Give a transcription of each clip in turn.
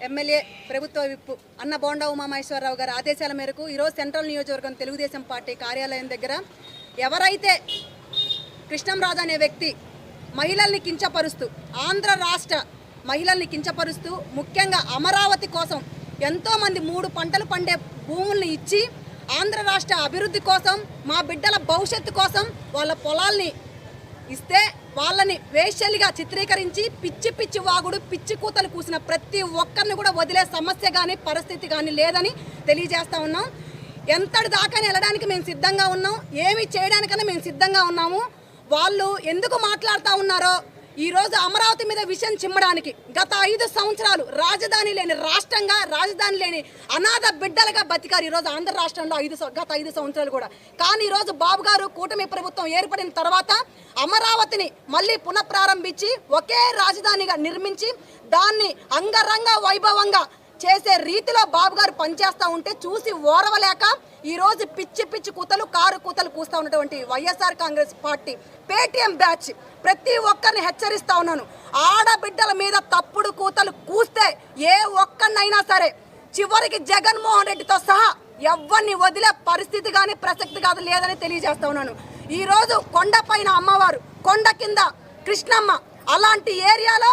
MLA ప్రభుత్వ whip అన్న బోండా ఉమామహేశ్వరరావు గారి ఆదేశాల మేరకు ఈరోజు సెంట్రల్ నియోజకవర్గం తెలుగుదేశం పార్టీ కార్యాలయం దగ్గర ఎవరైతే కృష్ణంరాజు అనే వ్యక్తి మహిళల్ని కించపరుస్తూ ఆంధ్ర రాష్ట్ర మహిళల్ని కించపరుస్తూ ముఖ్యంగా అమరావతి కోసం ఎంతోమంది 3 పంటలు పండే భూముల్ని ఇచ్చి ఆంధ్ర రాష్ట్ర అభివృద్ధి కోసం మా బిడ్డల భవిష్యత్తు కోసం వాళ్ళ పొలాల్ని ఇస్తే వాళ్ళని వేశ్యలుగా చిత్రీకరించి పిచ్చి వాగుడు పిచ్చి కూతలు కూసిన ప్రతి ఒక్కరిని కూడా వదిలే సమస్య కానీ పరిస్థితి కానీ లేదని తెలియజేస్తా ఉన్నాం. ఎంతటి దాకా వెళ్ళడానికి మేము సిద్ధంగా ఉన్నాం, ఏమి చేయడానికన్నా మేము సిద్ధంగా ఉన్నాము. వాళ్ళు ఎందుకు మాట్లాడుతూ ఉన్నారో ఈరోజు అమరావతి మీద విషయం చిమ్మడానికి గత 5 సంవత్సరాలు రాజధాని లేని రాష్ట్రంగా రాజధాని లేని అనాథ బిడ్డలుగా బతికారు ఈరోజు ఆంధ్ర రాష్ట్రంలో గత 5 సంవత్సరాలు కూడా. కానీ ఈరోజు బాబు గారు కూటమి ప్రభుత్వం ఏర్పడిన తర్వాత అమరావతిని మళ్ళీ పునఃప్రారంభించి ఒకే రాజధానిగా నిర్మించి దాన్ని అంగరంగ వైభవంగా చేసే రీతిలో బాబు గారు పనిచేస్తూ ఉంటే చూసి ఓరవలేక ఈరోజు పిచ్చి కూతలు కారు కూతలు కూస్తూ ఉన్నటువంటి YSR Congress party Paytm batch ప్రతి ఒక్కరిని హెచ్చరిస్తూ ఉన్నాను. ఆడబిడ్డల మీద తప్పుడు కూతలు కూస్తే ఏ ఒక్కరినైనా సరే చివరికి జగన్మోహన్ రెడ్డితో సహా ఎవరిని వదిలే పరిస్థితి కానీ ప్రసక్తి కాదు లేదని తెలియజేస్తా ఉన్నాను. ఈరోజు కొండపైన అమ్మవారు, కొండ కింద కృష్ణమ్మ అలాంటి ఏరియాలో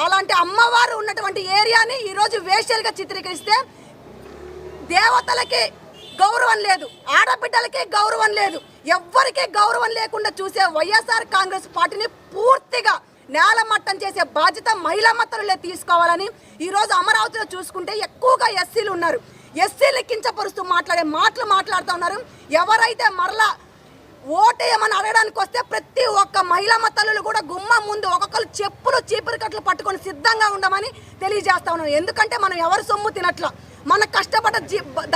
అలాంటి అమ్మవారు ఉన్నటువంటి ఏరియాని ఈరోజు వేశ్యలుగా చిత్రీకరిస్తే దేవతలకి గౌరవం లేదు, ఆడబిడ్డలకి గౌరవం లేదు, ఎవ్వరికీ గౌరవం లేకుండా చూసే వైఎస్ఆర్ కాంగ్రెస్ పార్టీని పూర్తిగా నేలమట్టం చేసే బాధ్యత మహిళా మతలులే తీసుకోవాలని ఈరోజు అమరావతిలో చూసుకుంటే ఎక్కువగా ఎస్సీలు ఉన్నారు. ఎస్సీలు కించపరుస్తూ మాట్లాడుతూ ఉన్నారు. ఎవరైతే మరలా ఓటేయమని అడగడానికి వస్తే ప్రతి ఒక్క మహిళా మతలు కూడా గుమ్మం ముందు ఒక్కొక్కరు చెప్పులు చీపురు కట్లు పట్టుకొని సిద్ధంగా ఉండమని తెలియజేస్తా ఉన్నాను. ఎందుకంటే మనం ఎవరు సొమ్ము తినట్లా, మన కష్టపడ్డ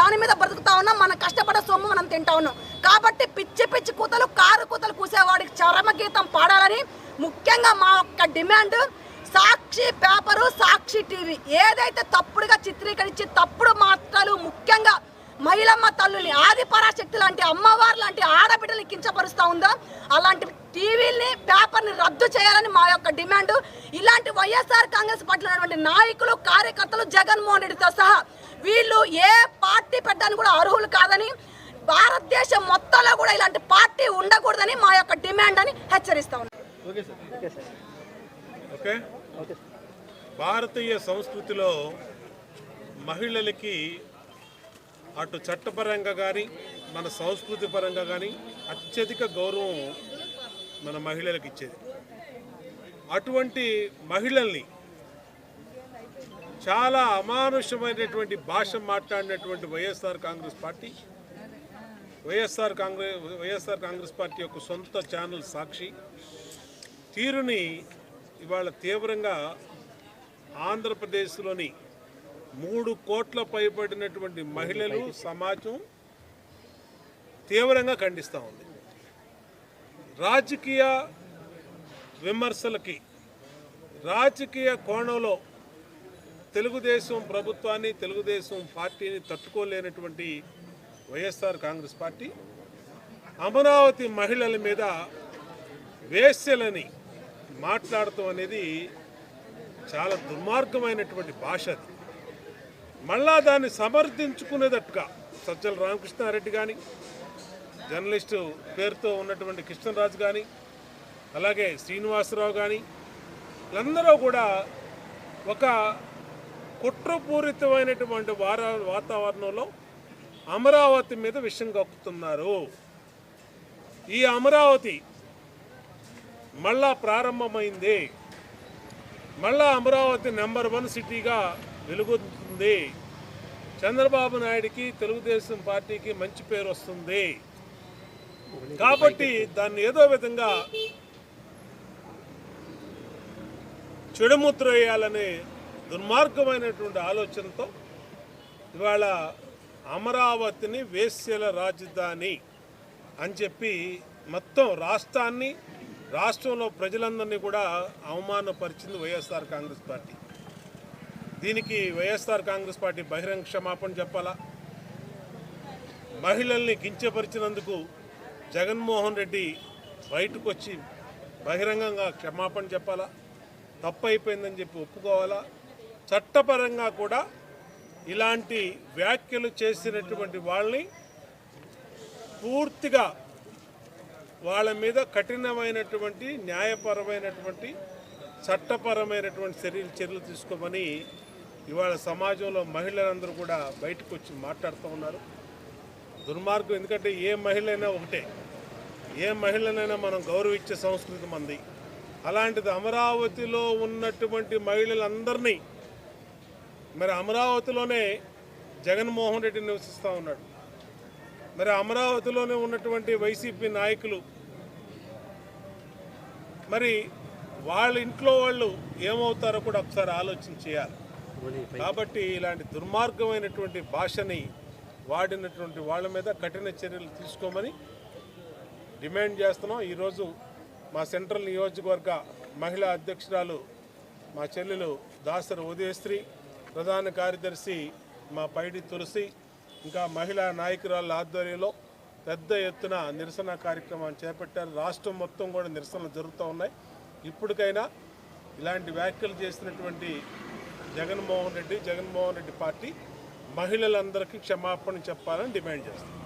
దాని మీద బ్రతుకుతా ఉన్నాం, మన కష్టపడ్డ సొమ్ము మనం తింటా ఉన్నాం. కాబట్టి పిచ్చి కూతలు కారు కూతలు కూసేవాడికి చరమగీతం పాడాలని ముఖ్యంగా మా యొక్క డిమాండ్. సాక్షి పేపరు, సాక్షి టీవీ ఏదైతే తప్పుడుగా చిత్రీకరించి తప్పుడు మాటలు ముఖ్యంగా మహిళమ్మ తల్లుల్ని ఆదిపరాశక్తి లాంటి అమ్మవారు లాంటి ఆడబిడ్డల్ని కించపరుస్తూ ఉందో అలాంటి టీవీని పేపర్ని రద్దు చేయాలని మా యొక్క డిమాండ్. ఇలాంటి వైఎస్ఆర్ కాంగ్రెస్ పార్టీలో ఉన్నటువంటి నాయకులు కార్యకర్తలు జగన్మోహన్ రెడ్డితో సహా వీళ్ళు ఏ పార్టీ పెట్టడానికి కూడా అర్హులు కాదని, భారతదేశం మొత్తంలో కూడా ఇలాంటి పార్టీ ఉండకూడదని మా యొక్క డిమాండ్ అని హెచ్చరిస్తా ఉన్నాం. భారతీయ సంస్కృతిలో మహిళలకి అటు చట్టపరంగా కానీ మన సంస్కృతి పరంగా కానీ అత్యధిక గౌరవం మన మహిళలకు ఇచ్చేది. అటువంటి మహిళల్ని చాలా అమానుషమైనటువంటి భాష మాట్లాడినటువంటి వైఎస్ఆర్ కాంగ్రెస్ పార్టీ యొక్క సొంత ఛానల్ సాక్షి తీరుని ఇవాళ తీవ్రంగా ఆంధ్రప్రదేశ్లోని 3 కోట్ల పైబడినటువంటి మహిళలు సమాజం తీవ్రంగా ఖండిస్తూ ఉంది. రాజకీయ విమర్శలకి రాజకీయ కోణంలో తెలుగుదేశం ప్రభుత్వాన్ని తెలుగుదేశం పార్టీని తట్టుకోలేనటువంటి వైఎస్ఆర్ కాంగ్రెస్ పార్టీ అమరావతి మహిళల మీద వేశ్యలని మాట్లాడటం అనేది చాలా దుర్మార్గమైనటువంటి భాష. అది మళ్ళా దాన్ని సమర్థించుకునేటట్టుగా సజ్జల రామకృష్ణారెడ్డి కానీ, జర్నలిస్టు పేరుతో ఉన్నటువంటి కృష్ణరాజు కానీ, అలాగే శ్రీనివాసరావు కానీ వీళ్ళందరూ కూడా ఒక కుట్రపూరితమైనటువంటి వాతావరణంలో అమరావతి మీద విషం కక్కుతున్నారు. ఈ అమరావతి మళ్ళా ప్రారంభమైంది, మళ్ళా అమరావతి నెంబర్ 1 సిటీగా వెలుగుతుంది. చంద్రబాబు నాయుడికి తెలుగుదేశం పార్టీకి మంచి పేరు వస్తుంది. కాబట్టి దాన్ని ఏదో విధంగా చెడుముద్ర వేయాలనే దుర్మార్గమైనటువంటి ఆలోచనతో ఇవాళ అమరావతిని వేశ్యల రాజధాని అని చెప్పి మొత్తం రాష్ట్రంలో ప్రజలందరినీ కూడా అవమానపరిచింది వైఎస్ఆర్ కాంగ్రెస్ పార్టీ. దీనికి వైఎస్ఆర్ కాంగ్రెస్ పార్టీ బహిరంగ క్షమాపణ చెప్పాలా? మహిళల్ని కించపరిచినందుకు జగన్మోహన్ రెడ్డి బయటకు వచ్చి బహిరంగంగా క్షమాపణ చెప్పాలా? తప్పు అయిపోయిందని చెప్పి ఒప్పుకోవాలా? చట్టపరంగా కూడా ఇలాంటి వ్యాఖ్యలు చేసినటువంటి వాళ్ళని పూర్తిగా వాళ్ళ మీద కఠినమైనటువంటి న్యాయపరమైనటువంటి చట్టపరమైనటువంటి చర్యలు తీసుకోమని ఇవాళ సమాజంలో మహిళలందరూ కూడా బయటకు వచ్చి మాట్లాడుతూ ఉన్నారు. దుర్మార్గం. ఎందుకంటే ఏ మహిళైనా ఒకటే, ఏ మహిళనైనా మనం గౌరవించే సంస్కృతి మంది. అలాంటిది అమరావతిలో ఉన్నటువంటి మహిళలందరినీ, మరి అమరావతిలోనే జగన్మోహన్ రెడ్డి నివసిస్తూ ఉన్నాడు, మరి అమరావతిలోనే ఉన్నటువంటి వైసీపీ నాయకులు, మరి వాళ్ళ ఇంట్లో వాళ్ళు ఏమవుతారో కూడా ఒకసారి ఆలోచన చేయాలి. కాబట్టి ఇలాంటి దుర్మార్గమైనటువంటి భాషని వాడినటువంటి వాళ్ళ మీద కఠిన చర్యలు తీసుకోమని డిమాండ్ చేస్తున్నాం. ఈరోజు మా సెంట్రల్ నియోజకవర్గ మహిళా అధ్యక్షురాలు మా చెల్లెలు దాసరి ఉదయశ్రీ, ప్రధాన కార్యదర్శి మా పైడి తులసి, ఇంకా మహిళా నాయకురాళ్ళ ఆధ్వర్యంలో పెద్ద ఎత్తున నిరసన కార్యక్రమాన్ని చేపట్టారు. రాష్ట్రం మొత్తం కూడా నిరసనలు జరుగుతూ ఉన్నాయి. ఇప్పటికైనా ఇలాంటి వ్యాఖ్యలు చేసినటువంటి జగన్మోహన్ రెడ్డి పార్టీ మహిళలందరికీ క్షమాపణ చెప్పాలని డిమాండ్ చేస్తారు.